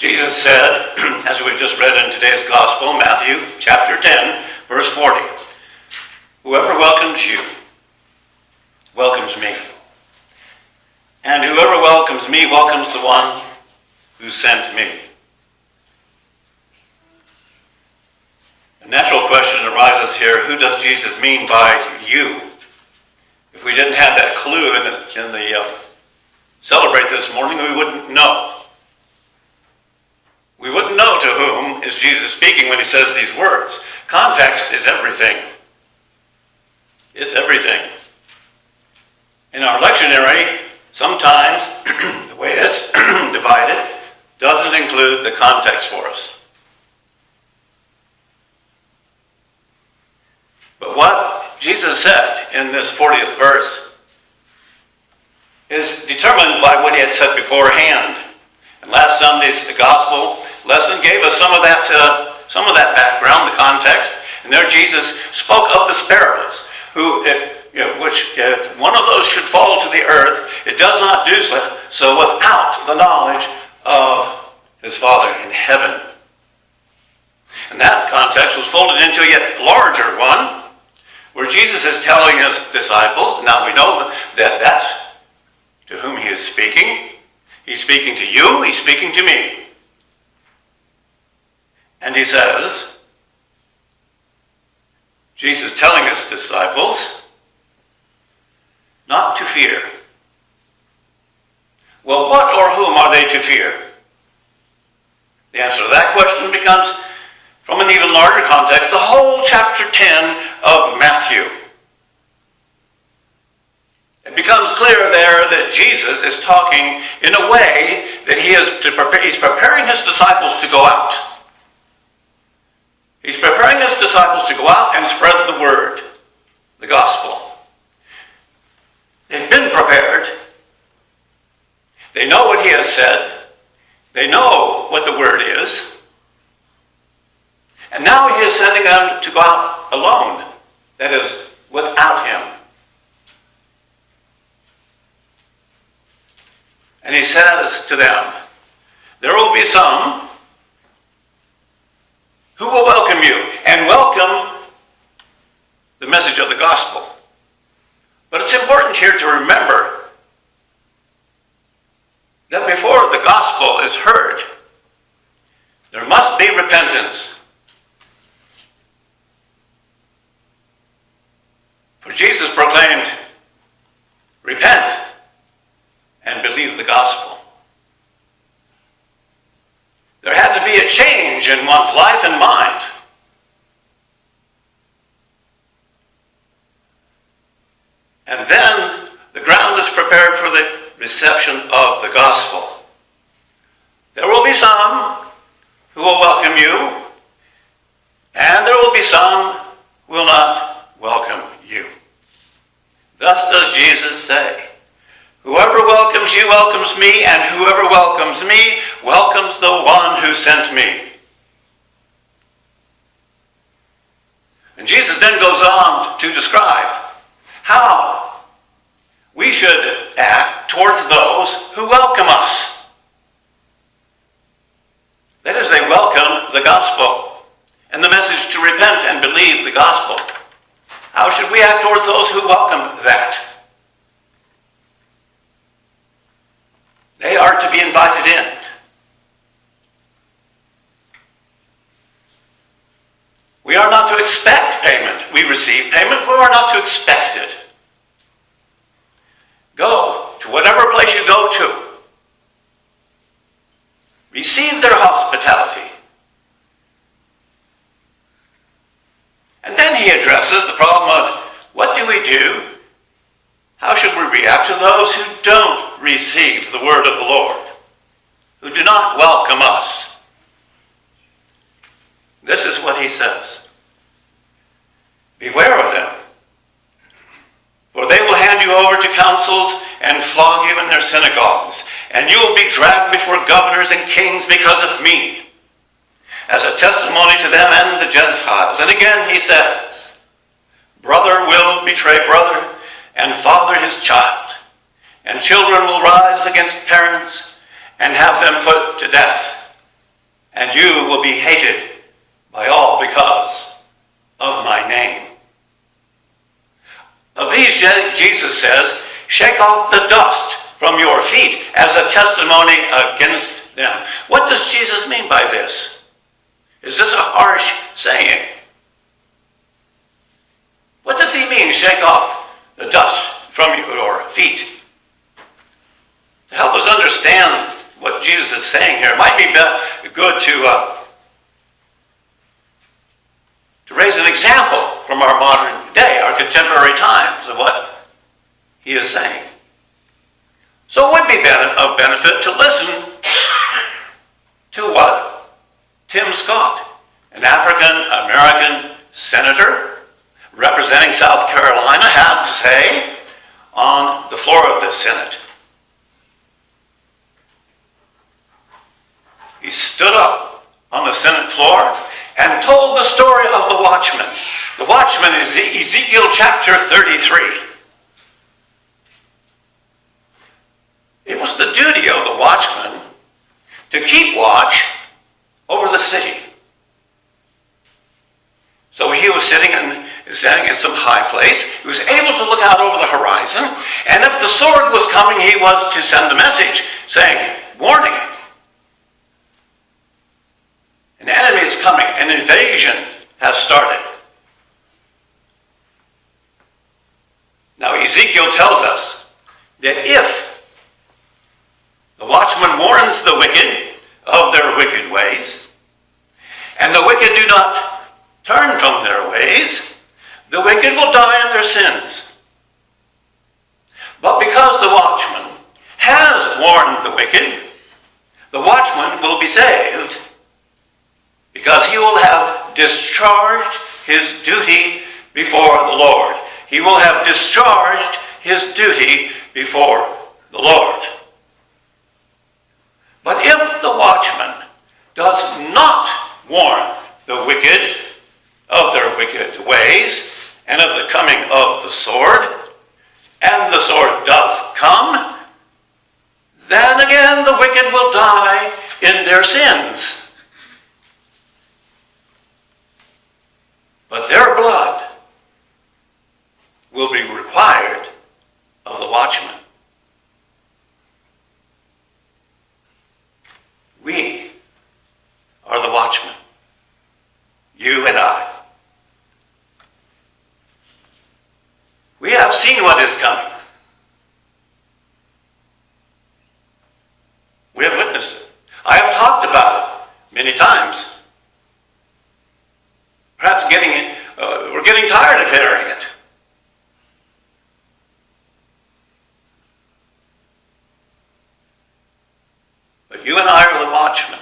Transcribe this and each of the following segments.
Jesus said, as we just read in today's gospel, Matthew chapter 10, verse 40, "Whoever welcomes you welcomes me. And whoever welcomes me welcomes the one who sent me." A natural question arises here: who does Jesus mean by you? If we didn't have that clue in the celebrate this morning, we wouldn't know. We wouldn't know to whom is Jesus speaking when he says these words. Context is everything. It's everything. In our lectionary, sometimes the way it's divided doesn't include the context for us. But what Jesus said in this 40th verse is determined by what he had said beforehand. And last Sunday's Gospel lesson gave us some of that background, the context. And there Jesus spoke of the sparrows, who, if one of those should fall to the earth, it does not do so without the knowledge of his Father in heaven. And that context was folded into a yet larger one, where Jesus is telling his disciples, now we know that that's to whom he is speaking. He's speaking to you, he's speaking to me. And he says, Jesus telling his disciples, not to fear. Well, what or whom are they to fear? The answer to that question becomes, from an even larger context, the whole chapter 10 of Matthew. It becomes clear there that Jesus is talking in a way that he's preparing his disciples to go out. He's preparing his disciples to go out and spread the word, the gospel. They've been prepared. They know what he has said. They know what the word is. And now he is sending them to go out alone, that is, without him. And he says to them, there will be some who will welcome you and welcome the message of the gospel. But it's important here to remember that before the gospel is heard, there must be repentance. For Jesus proclaimed, repent and believe the gospel. There had to be a change in one's life and mind. And then the ground is prepared for the reception of the gospel. There will be some who will welcome you, and there will be some who will not welcome you. Thus does Jesus say, whoever welcomes you welcomes me, and whoever welcomes me welcomes the one who sent me. And Jesus then goes on to describe how we should act towards those who welcome us. That is, they welcome the gospel and the message to repent and believe the gospel. How should we act towards those who welcome that? They are to be invited in. We are not to expect payment. We receive payment, but we are not to expect it. Go to whatever place you go to. Receive their hospitality. And then he addresses the problem of, what do we do? How should we react to those who don't receive the word of the Lord, who do not welcome us? This is what he says. Beware of them, for they will hand you over to councils and flog you in their synagogues, and you will be dragged before governors and kings because of me, as a testimony to them and the Gentiles. And again he says, brother will betray brother, and father his child, and children will rise against parents and have them put to death, and you will be hated by all because of my name. Of these, Jesus says, shake off the dust from your feet as a testimony against them. What does Jesus mean by this? Is this a harsh saying? What does he mean, shake off the dust from your feet? To help us understand what Jesus is saying here, it might be good to raise an example from our modern day, our contemporary times, of what he is saying. So it would be of benefit to listen to what Tim Scott, an African-American senator representing South Carolina, had to say on the floor of the Senate. He stood up on the Senate floor and told the story of the Watchman. The Watchman is Ezekiel chapter 33. It was the duty of the watchman to keep watch over the city. So he was standing in some high place. He was able to look out over the horizon, and if the sword was coming, he was to send a message saying, warning, an enemy is coming, an invasion has started. Now Ezekiel tells us that if the watchman warns the wicked of their wicked ways, and the wicked do not turn from their ways, the wicked will die in their sins. But because the watchman has warned the wicked, the watchman will be saved, because he will have discharged his duty before the Lord. He will have discharged his duty before the Lord. But if the watchman does not warn the wicked of their wicked ways and of the coming of the sword, and the sword does come, then again the wicked will die in their sins. But their blood will be required of the watchman. We are the watchmen, you and I. We have seen what is coming. We have witnessed it. I have talked about it many times. Perhaps we're getting tired of hearing it. But you and I are the watchmen.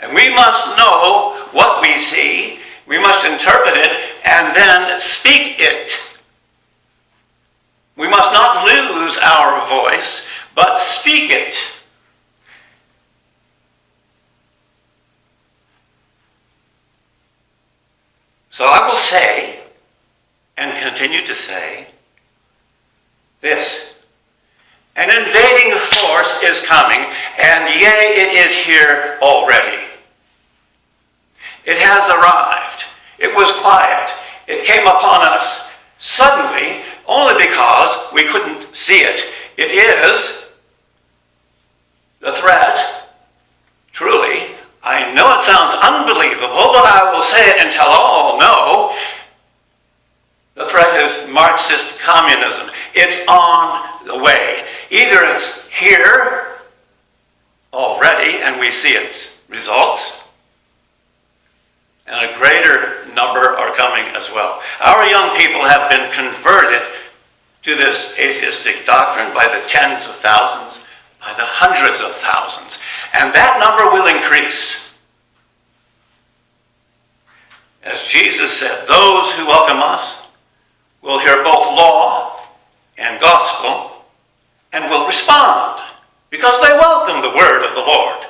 And we must know what we see. We must interpret it and then speak it. We must not lose our voice, but speak it. So I will say, and continue to say, this. An invading force is coming, and yea, it is here already. It has arrived. It was quiet. It came upon us suddenly, only because we couldn't see it. It is the threat, truly. I know it sounds unbelievable, but I will say it and tell all know. The threat is Marxist communism. It's on the way. Either it's here already and we see its results, and a greater number are coming as well. Our young people have been converted to this atheistic doctrine by the tens of thousands, by the hundreds of thousands, and that number will increase. As Jesus said, those who welcome us will hear both law and gospel and will respond because they welcome the word of the Lord.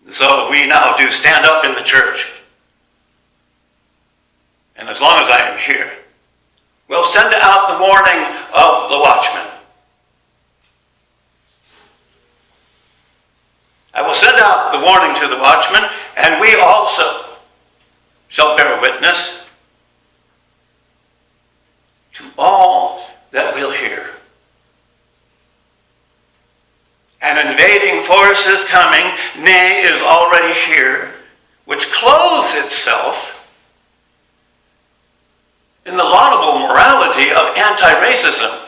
So we now do stand up in the church. And as long as I am here, we'll send out the warning of the watchman. put out the warning to the watchman, and we also shall bear witness to all that we'll hear. An invading force is coming, nay, is already here, which clothes itself in the laudable morality of anti-racism.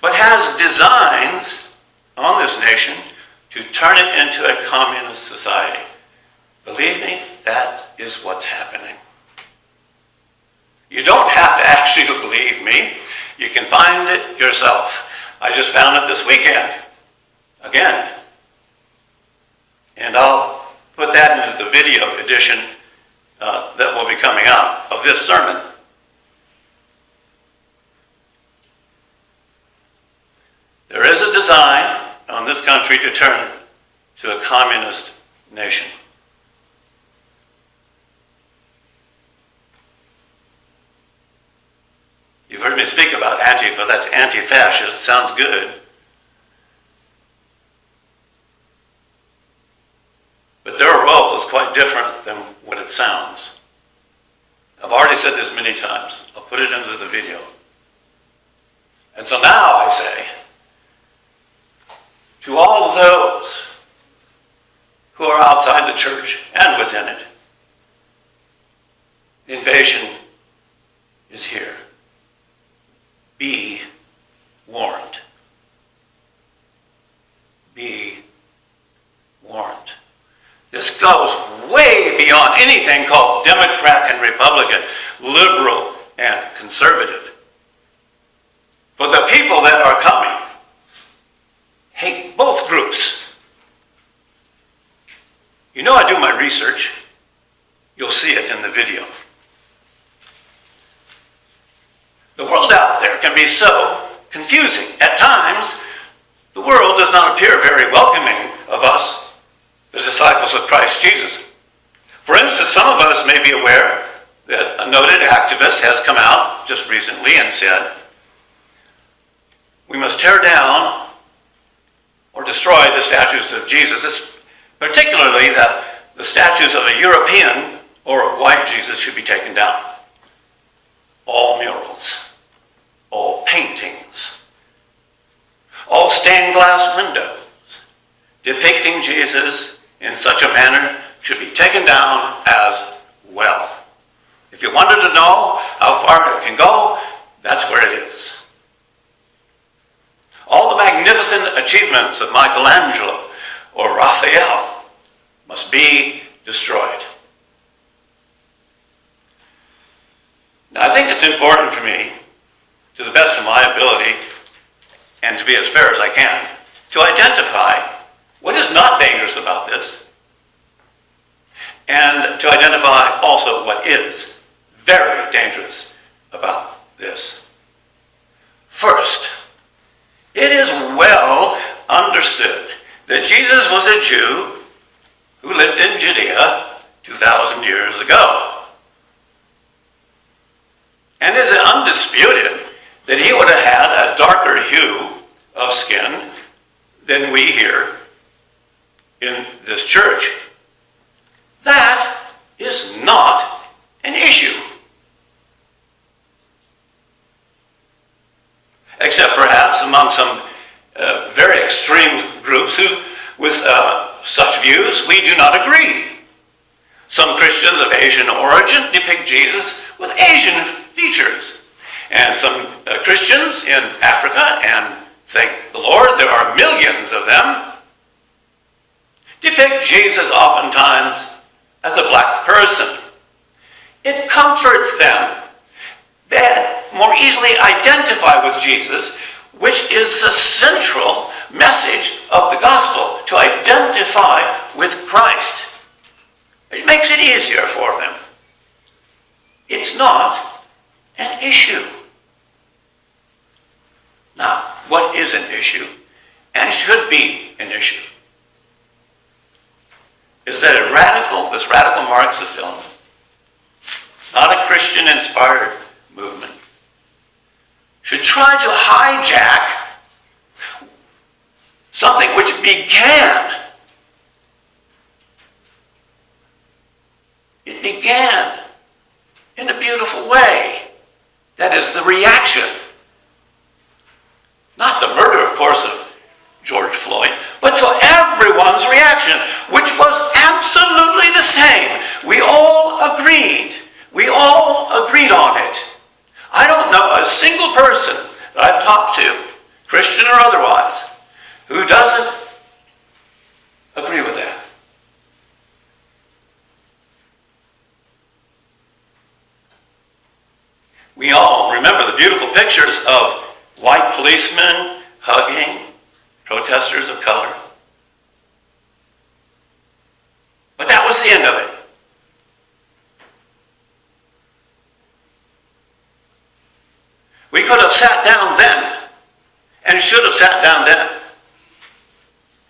But has designs on this nation to turn it into a communist society. Believe me, that is what's happening. You don't have to actually believe me. You can find it yourself. I just found it this weekend. Again. And I'll put that into the video edition that will be coming out of this sermon. There is a design on this country to turn it to a communist nation. You've heard me speak about Antifa. That's anti-fascist. Sounds good. But their role is quite different than what it sounds. I've already said this many times. I'll put it into the video. And so now I say, to all of those who are outside the church and within it, the invasion is here. Be warned. Be warned. This goes way beyond anything called Democrat and Republican, liberal and conservative. For the people that are coming hate both groups. You know I do my research. You'll see it in the video. The world out there can be so confusing. At times, the world does not appear very welcoming of us, the disciples of Christ Jesus. For instance, some of us may be aware that a noted activist has come out just recently and said, we must tear down or destroy the statues of Jesus, particularly the statues of a European or white Jesus should be taken down. All murals, all paintings, all stained glass windows depicting Jesus in such a manner should be taken down as well. If you wanted to know how far it can go, that's where it is. All the magnificent achievements of Michelangelo or Raphael must be destroyed. Now, I think it's important for me, to the best of my ability, and to be as fair as I can, to identify what is not dangerous about this, and to identify also what is very dangerous about this. First, it is well understood that Jesus was a Jew who lived in Judea 2,000 years ago. And it is undisputed that he would have had a darker hue of skin than we here in this church. That is not an issue. Except perhaps among some very extreme groups who, with such views, we do not agree. Some Christians of Asian origin depict Jesus with Asian features. And some Christians in Africa, and thank the Lord, there are millions of them, depict Jesus oftentimes as a black person. It comforts them that more easily identify with Jesus, which is the central message of the gospel, to identify with Christ. It makes it easier for them. It's not an issue. Now, what is an issue, and should be an issue, is that this radical Marxist element, not a Christian-inspired movement, should try to hijack something which began. It began in a beautiful way. That is the reaction. Not the murder, of course, of George Floyd, but to everyone's reaction, which was absolutely the same. We all agreed. We all agreed on it. I don't know a single person that I've talked to, Christian or otherwise, who doesn't agree with that. We all remember the beautiful pictures of white policemen hugging protesters of color. But that was the end of it. We could have sat down then, and should have sat down then,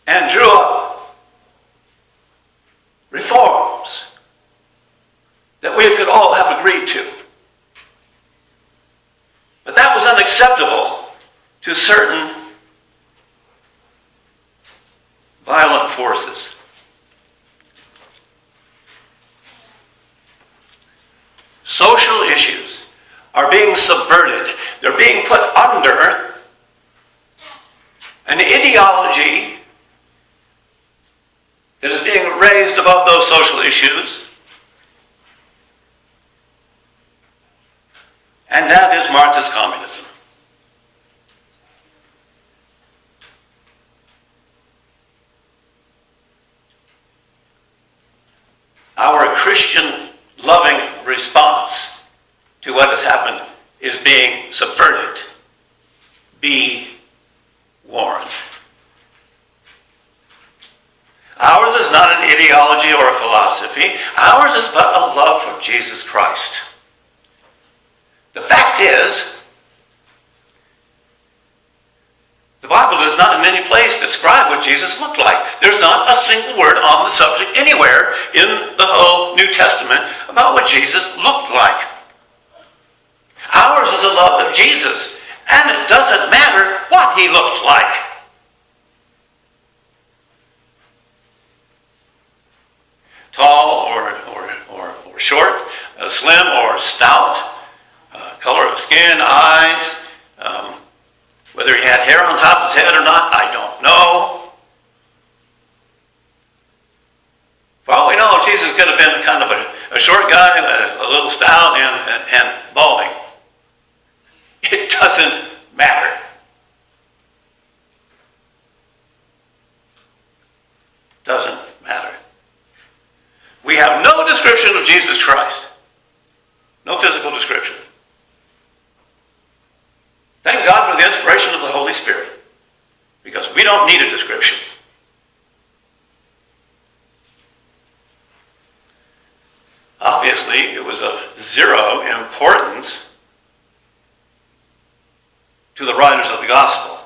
and drew up reforms that we could all have agreed to. But that was unacceptable to certain violent forces. Social issues are being subverted. They're being put under an ideology that is being raised above those social issues, and that is Marxist communism. Our Christian-loving response to what has happened is being subverted. Be warned. Ours is not an ideology or a philosophy. Ours is but a love for Jesus Christ. The fact is, the Bible does not in any place describe what Jesus looked like. There's not a single word on the subject anywhere in the whole New Testament about what Jesus looked like. Ours is a love of Jesus, and it doesn't matter what he looked like. Tall or short, slim or stout, color of skin, eyes, whether he had hair on top of his head or not, I don't know. For all we know, Jesus could have been kind of a short guy, a little stout, and balding. It doesn't matter. Doesn't matter. We have no description of Jesus Christ. No physical description. Thank God for the inspiration of the Holy Spirit, because we don't need a description. Obviously, it was of zero importance to the writers of the gospel.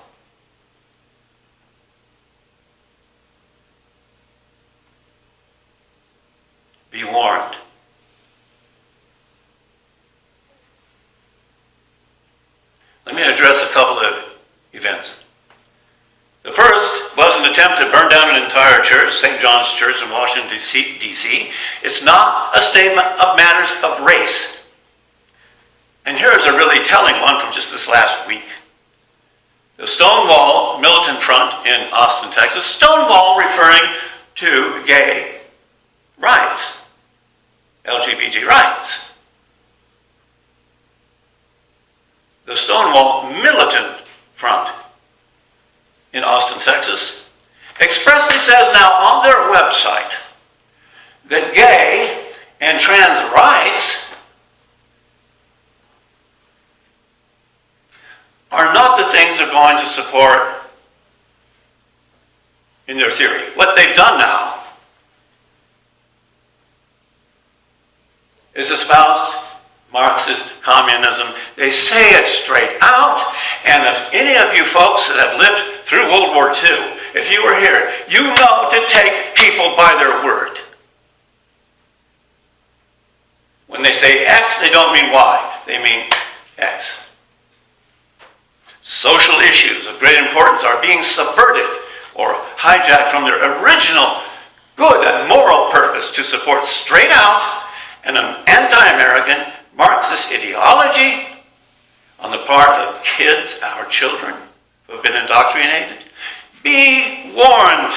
Be warned. Let me address a couple of events. The first was an attempt to burn down an entire church, St. John's Church in Washington, D.C. It's not a statement of matters of race. And here is a really telling one from just this last week. The Stonewall Militant Front in Austin, Texas. Stonewall referring to gay rights, LGBT rights. The Stonewall Militant Front in Austin, Texas, expressly says now on their website that gay and trans rights are not the things they're going to support in their theory. What they've done now is espoused Marxist communism. They say it straight out, and if any of you folks that have lived through World War II, if you were here, you know to take people by their word. When they say X, they don't mean Y, they mean X. Social issues of great importance are being subverted or hijacked from their original good and moral purpose to support straight out an anti-American Marxist ideology on the part of kids, our children, who have been indoctrinated, be warned.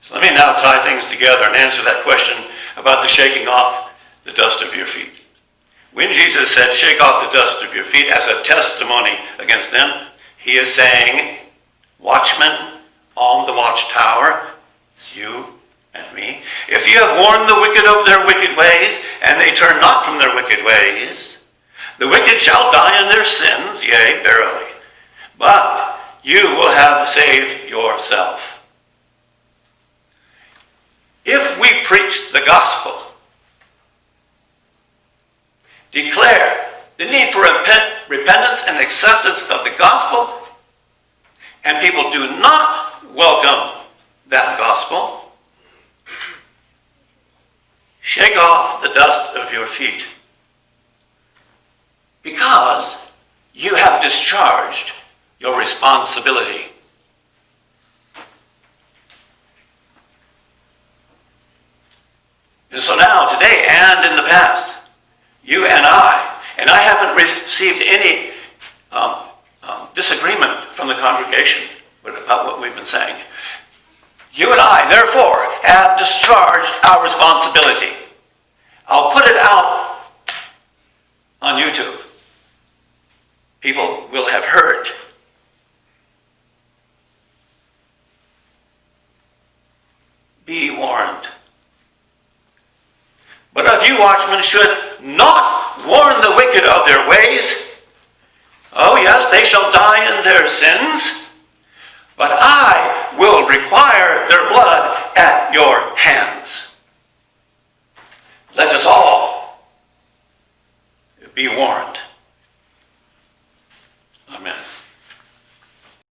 So let me now tie things together and answer that question about the shaking off the dust of your feet. When Jesus said, shake off the dust of your feet as a testimony against them, he is saying, watchmen on the watchtower, it's you and me, if you have warned the wicked of their wicked ways, and they turn not from their wicked ways, the wicked shall die in their sins, yea, verily. But you will have saved yourself. If we preach the gospel, declare the need for repentance and acceptance of the gospel, and people do not welcome that gospel, shake off the dust of your feet, because you have discharged your responsibility. And so now, today, and in the past, you and I haven't received any disagreement from the congregation about what we've been saying. You and I, therefore, have discharged our responsibility. I'll put it out on YouTube. People will have heard. Be warned. But if you watchmen should not warn the wicked of their ways, oh yes, they shall die in their sins, but I will require